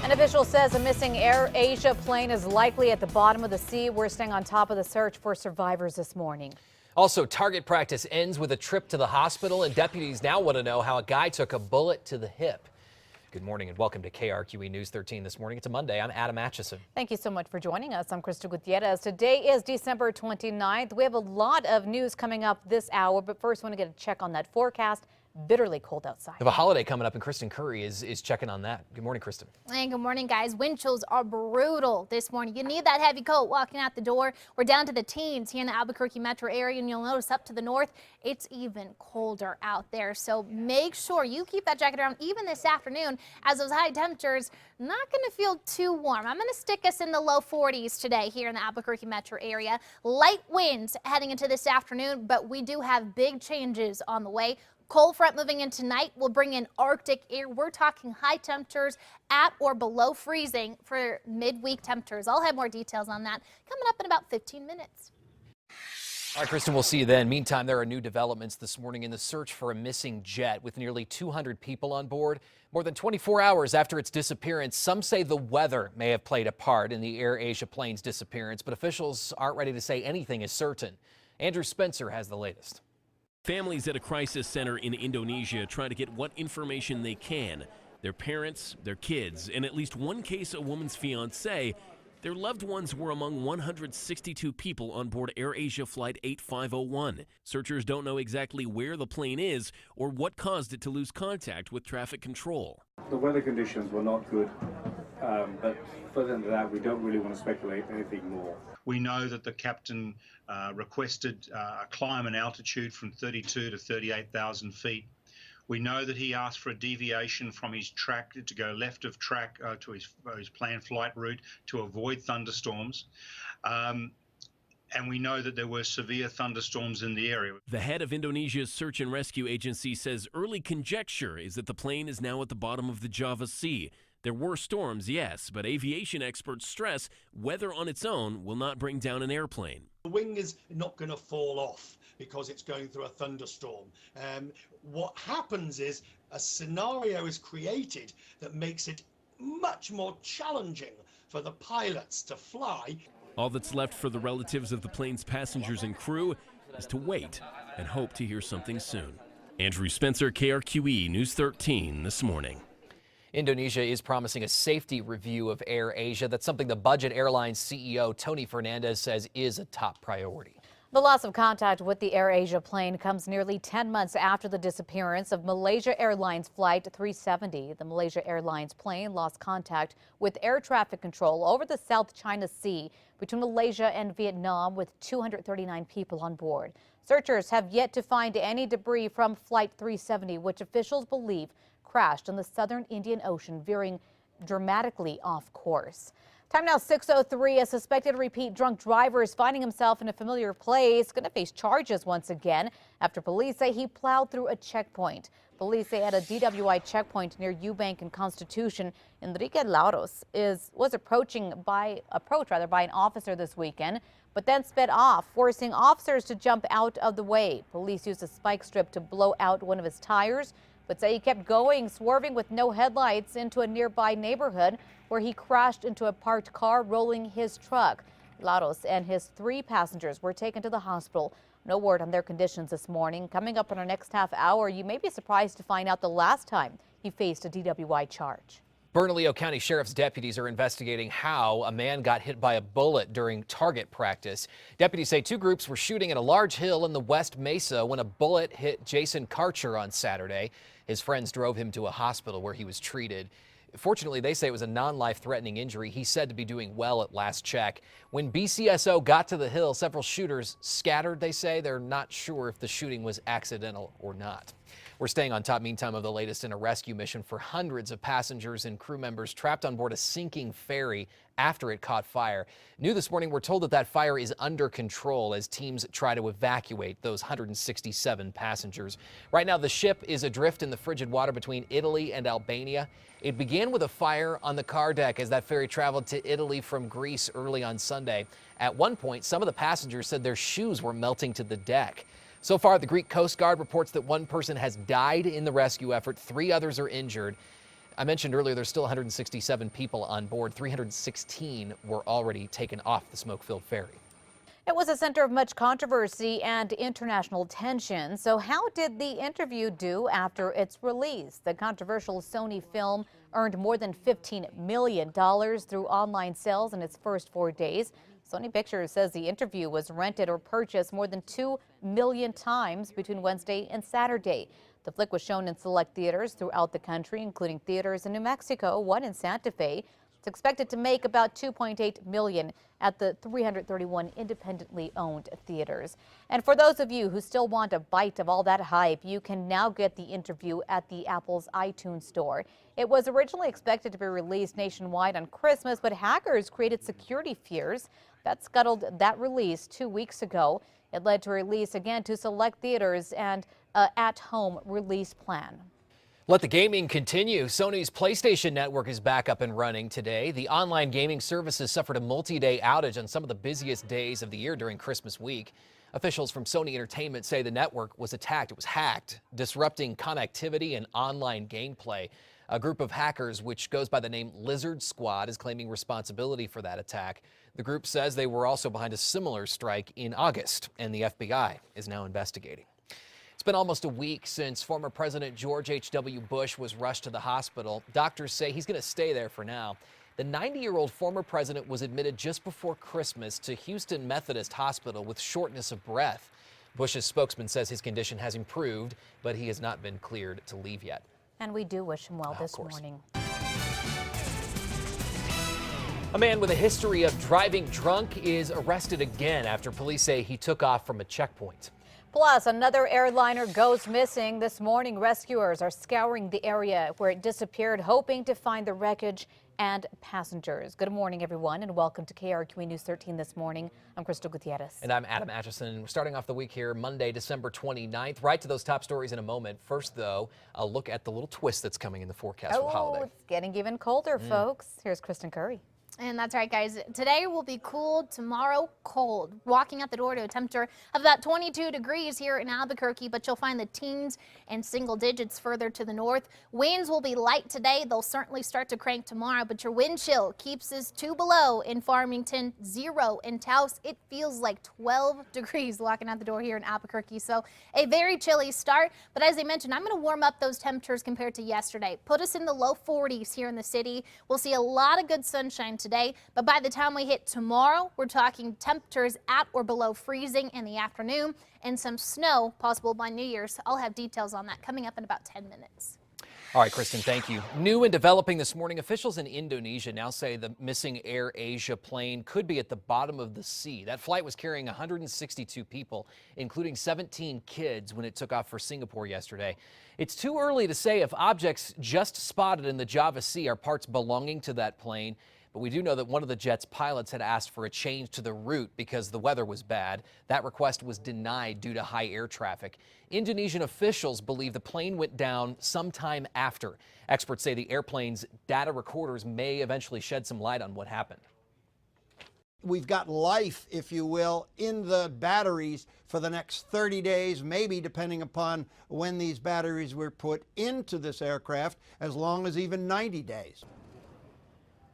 An official says a missing AirAsia plane is likely at the bottom of the sea. We're staying on top of the search for survivors this morning. Also, target practice ends with a trip to the hospital, and deputies now want to know how a guy took a bullet to the hip. Good morning and welcome to KRQE News 13 this morning. It's a Monday. I'm Adam Atchison. Thank you so much for joining us. I'm Krista Gutierrez. Today is December 29th. We have a lot of news coming up this hour, but first I want to get a check on that forecast. Bitterly cold outside. We have a holiday coming up, and Kristen Curry is checking on that. Good morning, Kristen. And good morning, guys. Wind chills are brutal this morning. You need that heavy coat walking out the door. We're down to the teens here in the Albuquerque metro area, and you'll notice up to the north, it's even colder out there. So make sure you keep that jacket around even this afternoon, as those high temperatures not going to feel too warm. I'm going to stick us in the low 40s today here in the Albuquerque metro area. Light winds heading into this afternoon, but we do have big changes on the way. Cold front moving in tonight will bring in Arctic air. We're talking high temperatures at or below freezing for midweek temperatures. I'll have more details on that coming up in about 15 minutes. All right, Kristen, we'll see you then. Meantime, there are new developments this morning in the search for a missing jet with nearly 200 people on board. More than 24 hours after its disappearance, some say the weather may have played a part in the AirAsia plane's disappearance, but officials aren't ready to say anything is certain. Andrew Spencer has the latest. Families at a crisis center in Indonesia try to get what information they can. Their parents, their kids, and at least one case, a woman's fiancé. Their loved ones were among 162 people on board AirAsia Flight 8501. Searchers don't know exactly where the plane is or what caused it to lose contact with traffic control. The weather conditions were not good, but further than that, we don't really want to speculate anything more. We know that the captain requested a climb in altitude from 32 to 38,000 feet. We know that he asked for a deviation from his track to go left of track to his planned flight route to avoid thunderstorms. And we know that there were severe thunderstorms in the area. The head of Indonesia's search and rescue agency says early conjecture is that the plane is now at the bottom of the Java Sea. There were storms, yes, but aviation experts stress weather on its own will not bring down an airplane. The wing is not going to fall off because it's going through a thunderstorm. What happens is a scenario is created that makes it much more challenging for the pilots to fly. All that's left for the relatives of the plane's passengers and crew is to wait and hope to hear something soon. Andrew Spencer, KRQE News 13 this morning. Indonesia is promising a safety review of AirAsia. That's something the budget airline's CEO, Tony Fernandez, says is a top priority. The loss of contact with the AirAsia plane comes nearly 10 months after the disappearance of Malaysia Airlines Flight 370. The Malaysia Airlines plane lost contact with air traffic control over the South China Sea between Malaysia and Vietnam with 239 people on board. Searchers have yet to find any debris from Flight 370, which officials believe crashed in the southern Indian Ocean, veering dramatically off course. Time now 6:03. A suspected repeat drunk driver is finding himself in a familiar place, going to face charges once again after police say he plowed through a checkpoint. Police say at a DWI checkpoint near Eubank and Constitution, Enrique Lauros was approached by an officer this weekend, but then sped off, forcing officers to jump out of the way. Police used a spike strip to blow out one of his tires, but say he kept going, swerving with no headlights into a nearby neighborhood where he crashed into a parked car, rolling his truck. Laros and his 3 passengers were taken to the hospital. No word on their conditions this morning. Coming up in our next half hour, you may be surprised to find out the last time he faced a DWI charge. Bernalillo County Sheriff's deputies are investigating how a man got hit by a bullet during target practice. Deputies say 2 groups were shooting at a large hill in the West Mesa when a bullet hit Jason Karcher on Saturday. His friends drove him to a hospital where he was treated. Fortunately, they say it was a non-life-threatening injury. He's said to be doing well at last check. When BCSO got to the hill, several shooters scattered, they say. They're not sure if the shooting was accidental or not. We're staying on top, meantime, of the latest in a rescue mission for hundreds of passengers and crew members trapped on board a sinking ferry after it caught fire. New this morning, we're told that that fire is under control as teams try to evacuate those 167 passengers. Right now, the ship is adrift in the frigid water between Italy and Albania. It began with a fire on the car deck as that ferry traveled to Italy from Greece early on Sunday. At one point, some of the passengers said their shoes were melting to the deck. So far, the Greek Coast Guard reports that one person has died in the rescue effort. 3 others are injured. I mentioned earlier there's still 167 people on board. 316 were already taken off the smoke-filled ferry. It was a center of much controversy and international tension. So how did the interview do after its release? The controversial Sony film earned more than $15 million through online sales in its first 4 days. Sony Pictures says the interview was rented or purchased more than 2 million times between Wednesday and Saturday. The flick was shown in select theaters throughout the country, including theaters in New Mexico, one in Santa Fe. It's expected to make about $2.8 million at the 331 independently owned theaters. And for those of you who still want a bite of all that hype, you can now get the interview at the Apple's iTunes store. It was originally expected to be released nationwide on Christmas, but hackers created security fears that scuttled that release 2 weeks ago. It led to a release again to select theaters and an at-home release plan. Let the gaming continue. Sony's PlayStation Network is back up and running today. The online gaming services suffered a multi-day outage on some of the busiest days of the year during Christmas week. Officials from Sony Entertainment say the network was attacked. It was hacked, disrupting connectivity and online gameplay. A group of hackers, which goes by the name Lizard Squad, is claiming responsibility for that attack. The group says they were also behind a similar strike in August, and the FBI is now investigating. It's been almost a week since former President George H.W. Bush was rushed to the hospital. Doctors say he's going to stay there for now. The 90-year-old former president was admitted just before Christmas to Houston Methodist Hospital with shortness of breath. Bush's spokesman says his condition has improved, but he has not been cleared to leave yet. And we do wish him well this morning. A man with a history of driving drunk is arrested again after police say he took off from a checkpoint. Plus, another airliner goes missing. This morning, rescuers are scouring the area where it disappeared, hoping to find the wreckage and passengers. Good morning, everyone, and welcome to KRQE News 13 this morning. I'm Crystal Gutierrez. And I'm Adam Atchison. We're starting off the week here Monday, December 29th. Right to those top stories in a moment. First, though, a look at the little twist that's coming in the forecast for the holiday. It's getting even colder, folks. Here's Kristen Curry. And that's right, guys. Today will be cool, tomorrow cold. Walking out the door to a temperature of about 22 degrees here in Albuquerque, but you'll find the teens and single digits further to the north. Winds will be light today. They'll certainly start to crank tomorrow, but your wind chill keeps us 2 below in Farmington, 0 in Taos. It feels like 12 degrees walking out the door here in Albuquerque, so a very chilly start. But as I mentioned, I'm going to warm up those temperatures compared to yesterday. Put us in the low 40s here in the city. We'll see a lot of good sunshine today, but by the time we hit tomorrow, we're talking temperatures at or below freezing in the afternoon and some snow possible by New Year's. I'll have details on that coming up in about 10 minutes. All right, Kristen, thank you. New and developing this morning, officials in Indonesia now say the missing AirAsia plane could be at the bottom of the sea. That flight was carrying 162 people, including 17 kids, when it took off for Singapore yesterday. It's too early to say if objects just spotted in the Java Sea are parts belonging to that plane. But we do know that one of the jet's pilots had asked for a change to the route because the weather was bad. That request was denied due to high air traffic. Indonesian officials believe the plane went down sometime after. Experts say the airplane's data recorders may eventually shed some light on what happened. We've got life, if you will, in the batteries for the next 30 days, maybe depending upon when these batteries were put into this aircraft, as long as even 90 days.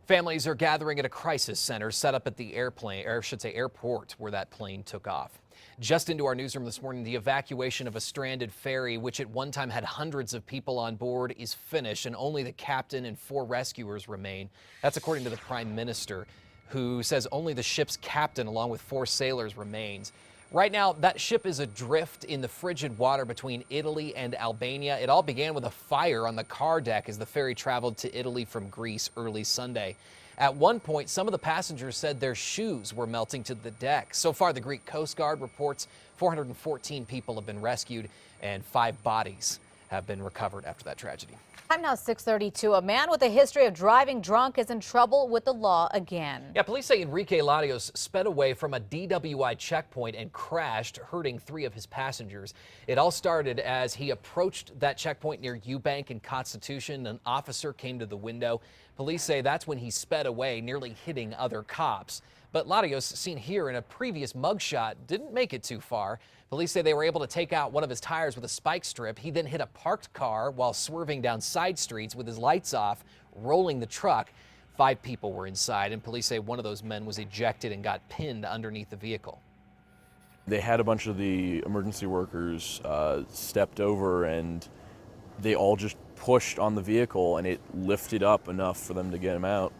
Families are gathering at a crisis center set up at the airport where that plane took off. Just into our newsroom this morning, the evacuation of a stranded ferry, which at one time had hundreds of people on board, is finished, and only the captain and 4 rescuers remain. That's according to the Prime Minister, who says only the ship's captain, along with 4 sailors, remains. Right now, that ship is adrift in the frigid water between Italy and Albania. It all began with a fire on the car deck as the ferry traveled to Italy from Greece early Sunday. At one point, some of the passengers said their shoes were melting to the deck. So far, the Greek Coast Guard reports 414 people have been rescued and 5 bodies have been recovered after that tragedy. Time now 6:32. A man with a history of driving drunk is in trouble with the law again. Yeah, police say Enrique Larios sped away from a DWI checkpoint and crashed, hurting 3 of his passengers. It all started as he approached that checkpoint near Eubank and Constitution. An officer came to the window. Police say that's when he sped away, nearly hitting other cops. But Latios, seen here in a previous mugshot, didn't make it too far. Police say they were able to take out one of his tires with a spike strip. He then hit a parked car while swerving down side streets with his lights off, rolling the truck. 5 people were inside, and police say one of those men was ejected and got pinned underneath the vehicle. They had a bunch of the emergency workers stepped over, and they all just pushed on the vehicle, and it lifted up enough for them to get him out.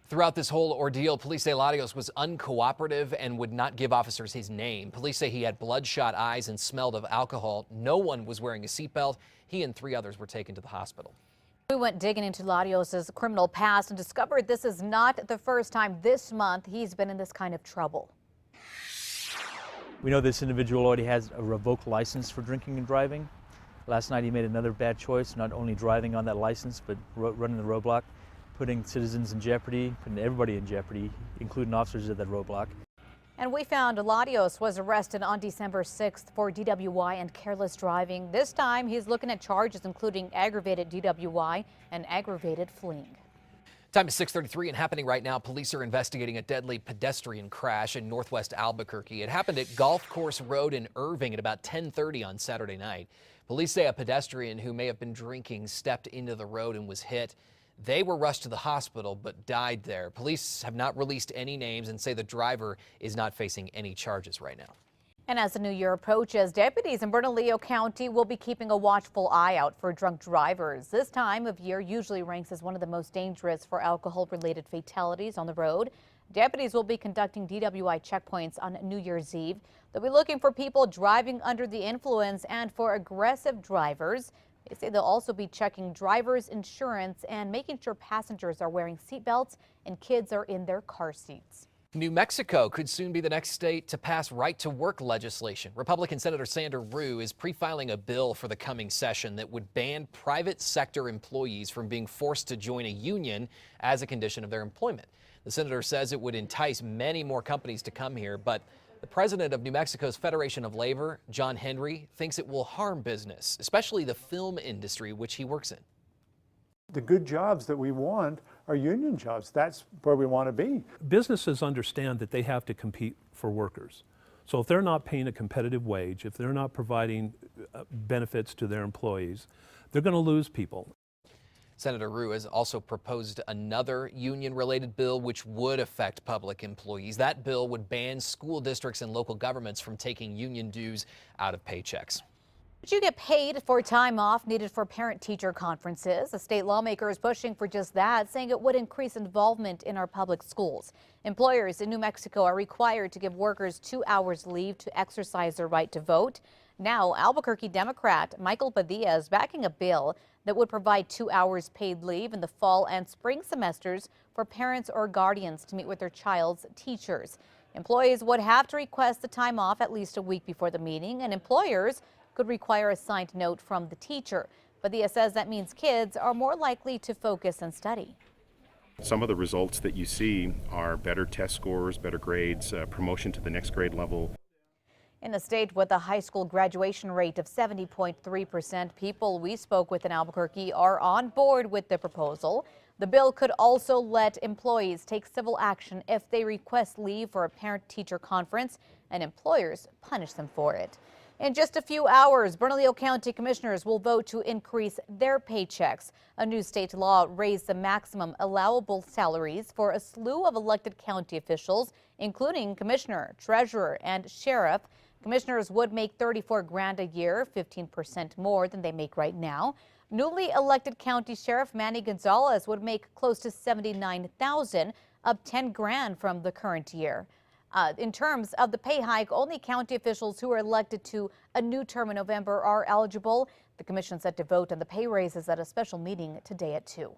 Throughout this whole ordeal, police say Latios was uncooperative and would not give officers his name. Police say he had bloodshot eyes and smelled of alcohol. No one was wearing a seatbelt. He and 3 others were taken to the hospital. We went digging into Latios' criminal past and discovered this is not the first time this month he's been in this kind of trouble. We know this individual already has a revoked license for drinking and driving. Last night he made another bad choice, not only driving on that license, but running the roadblock, putting citizens in jeopardy, putting everybody in jeopardy, including officers at that roadblock. And we found Latios was arrested on December 6th for DWI and careless driving. This time he's looking at charges including aggravated DWI and aggravated fleeing. Time is 6:33 and happening right now. Police are investigating a deadly pedestrian crash in northwest Albuquerque. It happened at Golf Course Road in Irving at about 10:30 on Saturday night. Police say a pedestrian who may have been drinking stepped into the road and was hit. They were rushed to the hospital but died there. Police have not released any names and say the driver is not facing any charges right now. And as the new year approaches, deputies in Bernalillo County will be keeping a watchful eye out for drunk drivers. This time of year usually ranks as one of the most dangerous for alcohol-related fatalities on the road. Deputies will be conducting DWI checkpoints on New Year's Eve. They'll be looking for people driving under the influence and for aggressive drivers. They say they'll also be checking drivers' insurance and making sure passengers are wearing seatbelts and kids are in their car seats. New Mexico could soon be the next state to pass right-to-work legislation. Republican Senator Sandra Rue is pre-filing a bill for the coming session that would ban private sector employees from being forced to join a union as a condition of their employment. The senator says it would entice many more companies to come here, but the president of New Mexico's Federation of Labor, John Henry, thinks it will harm business, especially the film industry, which he works in. The good jobs that we want are union jobs. That's where we want to be. Businesses understand that they have to compete for workers. So if they're not paying a competitive wage, if they're not providing benefits to their employees, they're going to lose people. Senator Rue has also proposed another union-related bill which would affect public employees. That bill would ban school districts and local governments from taking union dues out of paychecks. But you get paid for time off needed for parent-teacher conferences. A state lawmaker is pushing for just that, saying it would increase involvement in our public schools. Employers in New Mexico are required to give workers 2 hours leave to exercise their right to vote. Now, Albuquerque Democrat Michael Padilla is backing a bill that would provide 2 hours paid leave in the fall and spring semesters for parents or guardians to meet with their child's teachers. Employees would have to request the time off at least a week before the meeting, and employers could require a signed note from the teacher. Padilla says that means kids are more likely to focus and study. Some of the results that you see are better test scores, better grades, promotion to the next grade level. In a state with a high school graduation rate of 70.3%, people we spoke with in Albuquerque are on board with the proposal. The bill could also let employees take civil action if they request leave for a parent-teacher conference, and employers punish them for it. In just a few hours, Bernalillo County commissioners will vote to increase their paychecks. A new state law raised the maximum allowable salaries for a slew of elected county officials, including commissioner, treasurer, and sheriff. Commissioners would make 34 grand a year, 15% more than they make right now. Newly elected county sheriff Manny Gonzalez would make close to 79,000, up 10 grand from the current year. In terms of the pay hike, only county officials who are elected to a new term in November are eligible. The commission set to vote on the pay raises at a special meeting today at 2.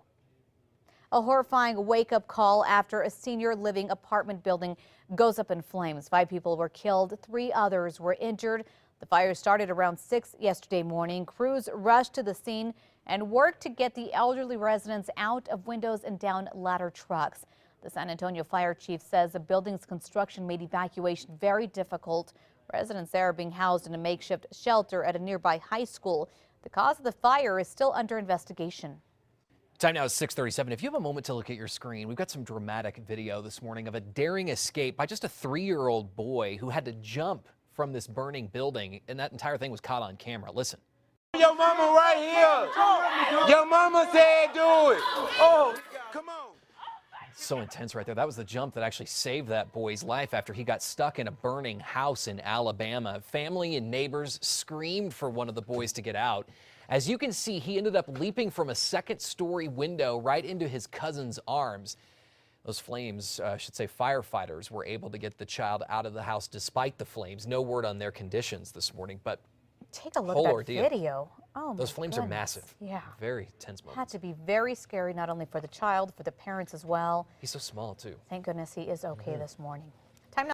A horrifying wake-up call after a senior living apartment building goes up in flames. 5 people were killed, 3 others were injured. The fire started around 6 yesterday morning. Crews rushed to the scene and worked to get the elderly residents out of windows and down ladder trucks. The San Antonio fire chief says the building's construction made evacuation very difficult. Residents there are being housed in a makeshift shelter at a nearby high school. The cause of the fire is still under investigation. Time now is 6:37. If you have a moment to look at your screen, we've got some dramatic video this morning of a daring escape by just a 3-year-old boy who had to jump from this burning building, and that entire thing was caught on camera. Listen. Your mama right here. Your mama said do it. Oh, come on. So intense right there. That was the jump that actually saved that boy's life after he got stuck in a burning house in Alabama. Family and neighbors screamed for one of the boys to get out. As you can see, he ended up leaping from a second-story window right into his cousin's arms. Those flames, I should say firefighters, were able to get the child out of the house despite the flames. No word on their conditions this morning, but take a look at that video. Oh, those flames are massive. Yeah. Very tense moment. Had to be very scary, not only for the child, for the parents as well. He's so small, too. Thank goodness he is okay this morning.